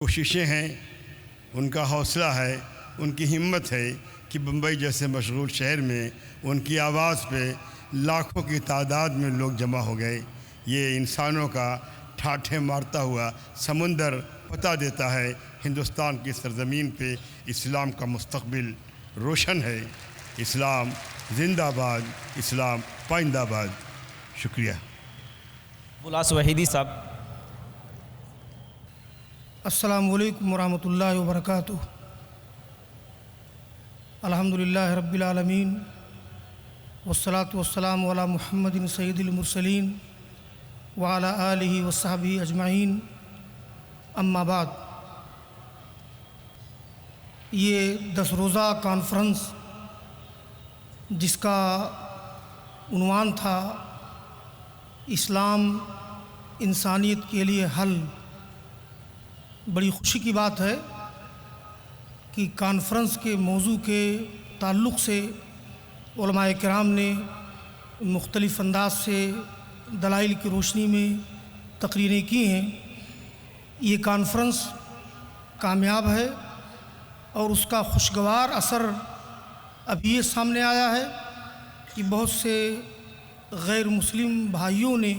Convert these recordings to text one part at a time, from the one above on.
کوششیں ہیں، ان کا حوصلہ ہے، ان کی ہمت ہے کہ بمبئی جیسے مشغول شہر میں ان کی آواز پہ لاکھوں کی تعداد میں لوگ جمع ہو گئے۔ یہ انسانوں کا ٹھاٹھے مارتا ہوا سمندر بتا دیتا ہے ہندوستان کی سرزمین پہ اسلام کا مستقبل روشن ہے۔ اسلام زندہ باد، اسلام پائندہ باد۔ شکریہ۔ بلاس وحیدی صاحب۔ السلام علیکم ورحمۃ اللہ وبرکاتہ۔ الحمدللہ رب العالمین والصلاة والسلام علی محمد سید المرسلین وعلی آلہ وصحبہ اجمعین، اما بعد۔ یہ 10 روزہ کانفرنس جس کا عنوان تھا اسلام انسانیت کے لیے حل، بڑی خوشی کی بات ہے کہ کانفرنس کے موضوع کے تعلق سے علماء کرام نے مختلف انداز سے دلائل کی روشنی میں تقریریں کی ہیں۔ یہ کانفرنس کامیاب ہے اور اس کا خوشگوار اثر ابھی یہ سامنے آیا ہے کہ بہت سے غیر مسلم بھائیوں نے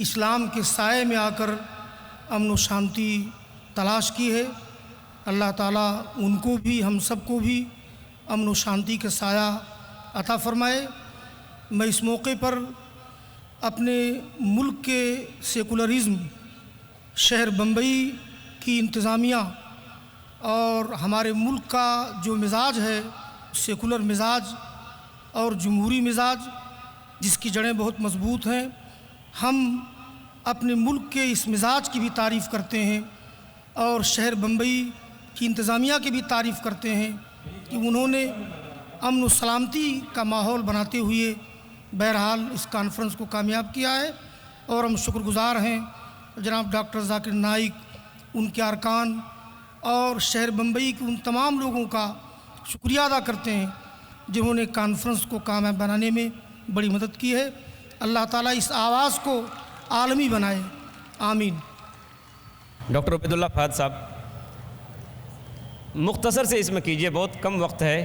اسلام کے سائے میں آ کر امن و شانتی تلاش کی ہے۔ اللہ تعالیٰ ان کو بھی ہم سب کو بھی امن و شانتی کے سایہ عطا فرمائے۔ میں اس موقع پر اپنے ملک کے سیکولرزم، شہر بمبئی کی انتظامیہ اور ہمارے ملک کا جو مزاج ہے سیکولر مزاج اور جمہوری مزاج جس کی جڑیں بہت مضبوط ہیں، ہم اپنے ملک کے اس مزاج کی بھی تعریف کرتے ہیں اور شہر بمبئی کی انتظامیہ کی بھی تعریف کرتے ہیں کہ انہوں نے امن و سلامتی کا ماحول بناتے ہوئے بہرحال اس کانفرنس کو کامیاب کیا ہے، اور ہم شکر گزار ہیں جناب ڈاکٹر ذاکر نائک، ان کے ارکان اور شہر بمبئی کے ان تمام لوگوں کا شکریہ ادا کرتے ہیں جنہوں نے کانفرنس کو کامیاب بنانے میں بڑی مدد کی ہے۔ اللہ تعالیٰ اس آواز کو عالمی بنائے، آمین۔ ڈاکٹر عبید اللہ فہد صاحب، مختصر سے اس میں کیجئے، بہت کم وقت ہے۔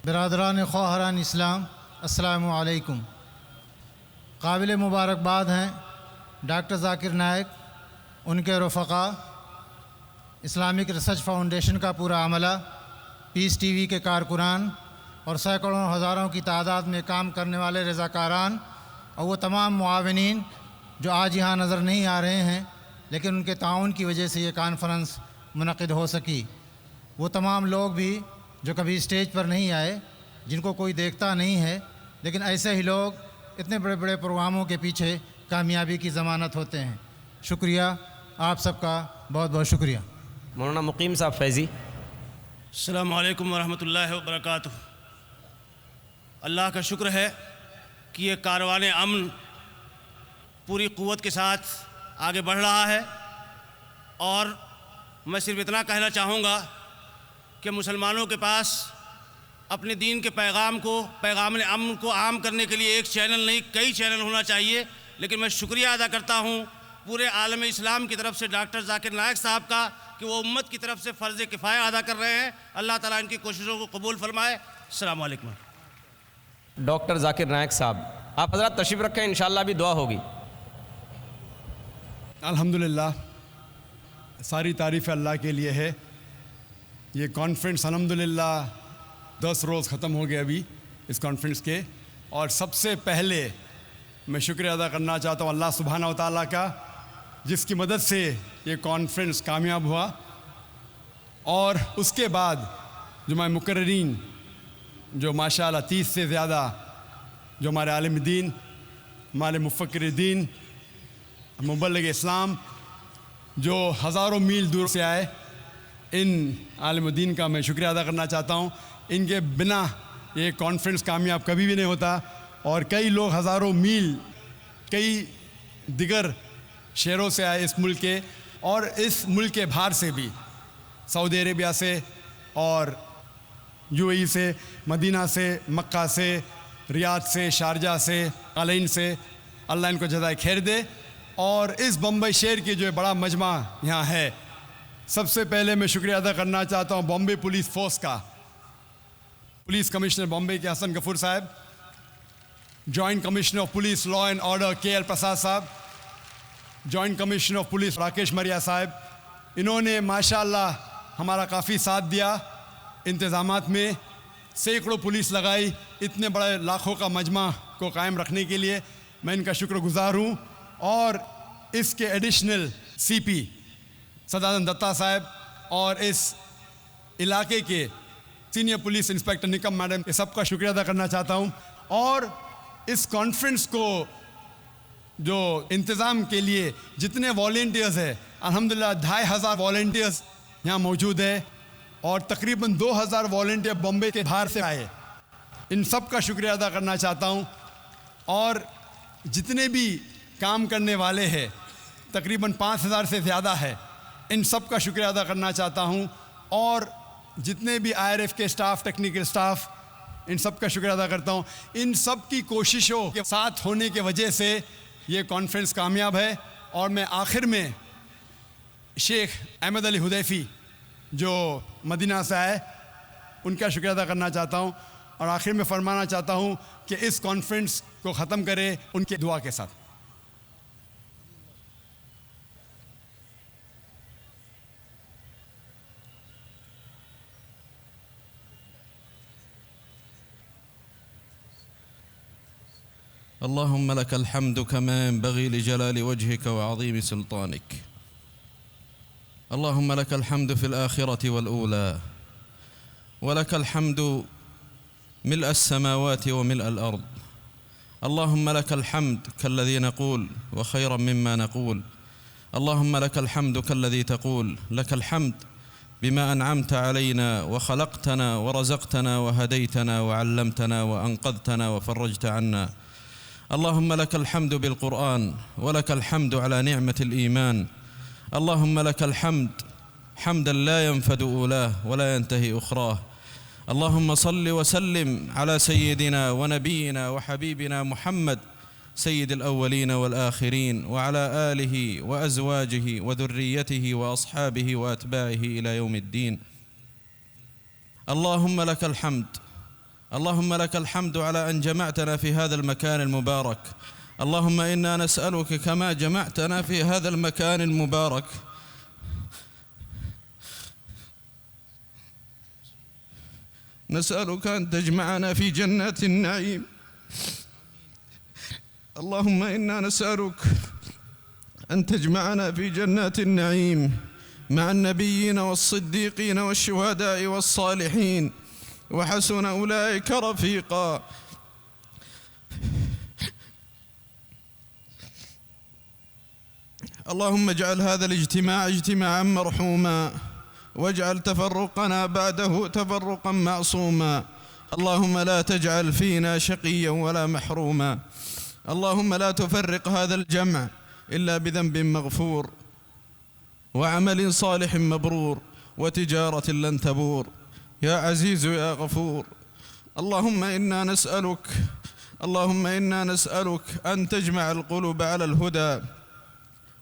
برادران خواہران اسلام، السلام علیکم۔ قابل مبارکباد ہیں ڈاکٹر ذاکر نائک، ان کے رفقا، اسلامک ریسرچ فاؤنڈیشن کا پورا عملہ، پیس ٹی وی کے کارکنان اور سینکڑوں ہزاروں کی تعداد میں کام کرنے والے رضاکاران اور وہ تمام معاونین جو آج یہاں نظر نہیں آ رہے ہیں لیکن ان کے تعاون کی وجہ سے یہ کانفرنس منعقد ہو سکی۔ وہ تمام لوگ بھی جو کبھی اسٹیج پر نہیں آئے، جن کو کوئی دیکھتا نہیں ہے، لیکن ایسے ہی لوگ اتنے بڑے بڑے پروگراموں کے پیچھے کامیابی کی ضمانت ہوتے ہیں۔ شکریہ، آپ سب کا بہت بہت شکریہ۔ مولانا مقیم صاحب فیضی۔ السلام علیکم ورحمۃ اللہ وبرکاتہ۔ اللہ کا شکر ہے کہ یہ کاروان امن پوری قوت کے ساتھ آگے بڑھ رہا ہے، اور میں صرف اتنا کہنا چاہوں گا کہ مسلمانوں کے پاس اپنے دین کے پیغام امن کو عام کرنے کے لیے ایک چینل نہیں کئی چینل ہونا چاہیے، لیکن میں شکریہ ادا کرتا ہوں پورے عالم اسلام کی طرف سے ڈاکٹر ذاکر نائک صاحب کا کہ وہ امت کی طرف سے فرض کفایہ ادا کر رہے ہیں۔ اللہ تعالیٰ ان کی کوششوں کو قبول فرمائے۔ السلام علیکم۔ ڈاکٹر ذاکر نائک صاحب، آپ حضرات تشریف رکھیں، انشاءاللہ بھی دعا ہوگی۔ الحمدللہ، ساری تعریف اللہ کے لیے ہے۔ یہ کانفرنس الحمدللہ 10 روز ختم ہو گئے ابھی اس کانفرنس کے، اور سب سے پہلے میں شکریہ ادا کرنا چاہتا ہوں اللہ سبحانہ و تعالیٰ کا، جس کی مدد سے یہ کانفرنس کامیاب ہوا، اور اس کے بعد جو ہمارے مقررین جو ماشاءاللہ 30 سے زیادہ جو ہمارے عالم دین، ہمارے مفکر دین، مبلغ اسلام جو ہزاروں میل دور سے آئے، ان عالم دین کا میں شکریہ ادا کرنا چاہتا ہوں۔ ان کے بنا یہ کانفرنس کامیاب کبھی بھی نہیں ہوتا، اور کئی لوگ ہزاروں میل کئی دیگر شہروں سے آئے اس ملک کے، اور اس ملک کے باہر سے بھی، سعودی عربیہ سے اور یو اے ای سے، مدینہ سے، مکہ سے، ریاض سے، شارجہ سے، علین سے، اللہ ان کو جزائے خیر دے۔ اور اس بمبئی شہر کی جو بڑا مجمع یہاں ہے، सबसे पहले मैं शुक्रिया अदा करना चाहता हूँ बॉम्बे पुलिस फोर्स का, पुलिस कमिश्नर बॉम्बे के हसन गफूर साहब, joint commissioner of police law and order KL Prasad साहब, joint commissioner of police Rakesh Maria साहब। इन्होंने माशाअल्लाह हमारा काफ़ी साथ दिया इंतज़ामात में, सैकड़ों पुलिस लगाई इतने बड़े लाखों का मजमा को कायम रखने के लिए। मैं इनका शुक्रगुजार हूँ। और इसके एडिशनल CP सदानंद दत्ता साहब और इस इलाके के सीनियर पुलिस इंस्पेक्टर निकम मैडम, ये सबका शुक्रिया अदा करना चाहता हूँ। और इस कॉन्फ्रेंस को जो इंतज़ाम के लिए जितने वॉलेंटियर्स हैं, अल्हम्दुलिल्लाह 2500 वॉलेंटियर्स यहाँ मौजूद है और तकरीबन 2000 वॉलेंटियर बॉम्बे के बाहर से आए, इन सब का शुक्रिया अदा करना चाहता हूँ। और जितने भी काम करने वाले हैं, तकरीबन 5000 से ज़्यादा है, इन सब का शुक्रिया अदा करना चाहता हूँ। और जितने भी IRF के स्टाफ, टेक्निकल स्टाफ, इन सब का शुक्रिया अदा करता हूँ। इन सब की कोशिशों के साथ होने के वजह से ये कॉन्फ्रेंस कामयाब है। और मैं आखिर में शेख अहमद अली हुदैफ़ी जो मदीना से आए, उनका शुक्रिया अदा करना चाहता हूँ। और आखिर में फरमाना चाहता हूँ कि इस कॉन्फ्रेंस को ख़त्म करें उनके दुआ के साथ। اللهم لك الحمد كما ينبغي لجلال وجهك وعظيم سلطانك. اللهم لك الحمد في الآخرة والأولى، ولك الحمد ملء السماوات وملء الأرض. اللهم لك الحمد كالذي نقول وخيرا مما نقول. اللهم لك الحمد كالذي تقول لك الحمد بما أنعمت علينا وخلقتنا ورزقتنا وهديتنا وعلمتنا وأنقذتنا وفرجت عنا. اللهم لك الحمد بالقرآن، ولك الحمد على نعمة الإيمان. اللهم لك الحمد حمدا لا ينفد أولاه ولا ينتهي أخراه. اللهم صل وسلم على سيدنا ونبينا وحبيبنا محمد سيد الأولين والآخرين، وعلى آله وأزواجه وذريته وأصحابه وأتباعه إلى يوم الدين. اللهم لك الحمد، اللهم لك الحمد على أن جمعتنا في هذا المكان المبارك. اللهم إنا نسألك كما جمعتنا في هذا المكان المبارك نسألك أن تجمعنا في جنات النعيم. اللهم إنا نسألك أن تجمعنا في جنات النعيم مع النبيين والصديقين والشهداء والصالحين، وحسن أولئك رفيقا. اللهم اجعل هذا الاجتماع اجتماعا مرحوما، واجعل تفرقنا بعده تفرقا معصوما. اللهم لا تجعل فينا شقيا ولا محروما. اللهم لا تفرق هذا الجمع إلا بذنب مغفور، وعمل صالح مبرور، وتجارة لن تبور، يا عزيز يا غفور. اللهم إنا نسألك أن تجمع القلوب على الهدى،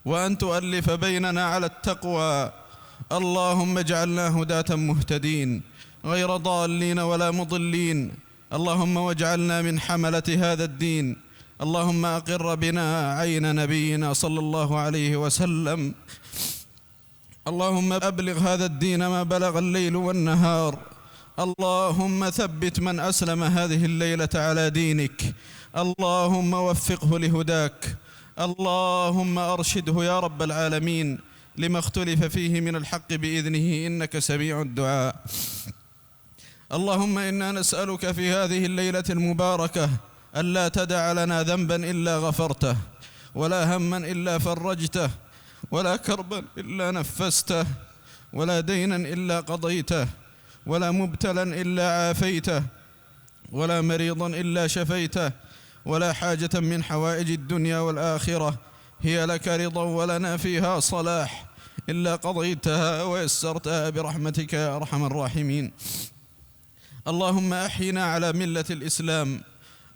وأن تؤلف بيننا على التقوى. اللهم اجعلنا هداة مهتدين غير ضالين ولا مضلين. اللهم واجعلنا من حملة هذا الدين. اللهم أقر بنا عين نبينا صلى الله عليه وسلم. اللهم أبلغ هذا الدين ما بلغ الليل والنهار. اللهم ثبت من أسلم هذه الليلة على دينك. اللهم وفقه لهداك. اللهم أرشده يا رب العالمين لما اختلف فيه من الحق بإذنه، إنك سميع الدعاء. اللهم إنا نسألك في هذه الليلة المباركة ألا تدع لنا ذنبا إلا غفرته، ولا هما إلا فرجته، ولا كربا إلا نفسته، ولا دينا إلا قضيته، ولا مبتلا إلا عافيته، ولا مريضا إلا شفيته، ولا حاجة من حوائج الدنيا والآخرة هي لك رضا ولنا فيها صلاح إلا قضيتها ويسرتها برحمتك يا أرحم الراحمين. اللهم أحينا على ملة الإسلام.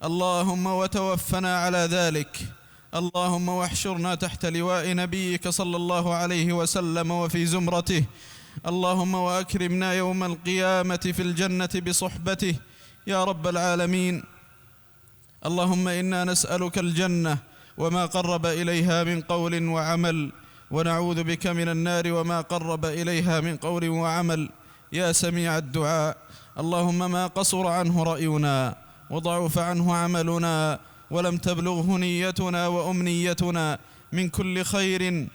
اللهم وتوفنا على ذلك. اللهم واحشرنا تحت لواء نبيك صلى الله عليه وسلم وفي زمرته. اللهم وأكرمنا يوم القيامة في الجنة بصحبته يا رب العالمين. اللهم إنا نسألك الجنة وما قرب إليها من قول وعمل، ونعوذ بك من النار وما قرب إليها من قول وعمل يا سميع الدعاء. اللهم ما قصر عنه رأينا وضعف عنه عملنا ولم تبلغه نيتنا وأمنيتنا من كل خير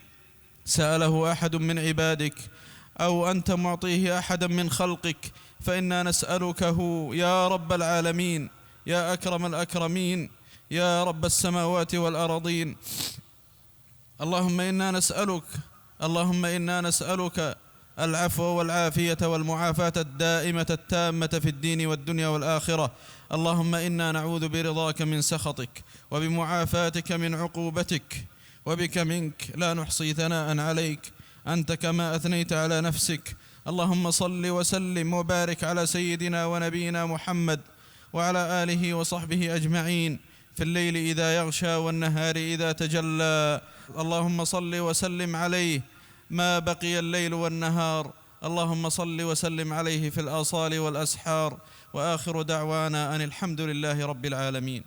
سأله أحد من عبادك أو أنت معطيه أحدا من خلقك، فإنا نسألكه يا رب العالمين يا أكرم الأكرمين يا رب السماوات والأرضين. اللهم إنا نسألك العفو والعافية والمعافاة الدائمة التامة في الدين والدنيا والآخرة. اللهم إنا نعوذ برضاك من سخطك وبمعافاتك من عقوبتك، وبك منك لا نحصي ثناء عليك أنت كما أثنيت على نفسك. اللهم صل وسلم وبارك على سيدنا ونبينا محمد وعلى آله وصحبه أجمعين في الليل إذا يغشى والنهار إذا تجلى. اللهم صل وسلم عليه ما بقي الليل والنهار. اللهم صل وسلم عليه في الآصال والأسحار. وآخر دعوانا أن الحمد لله رب العالمين.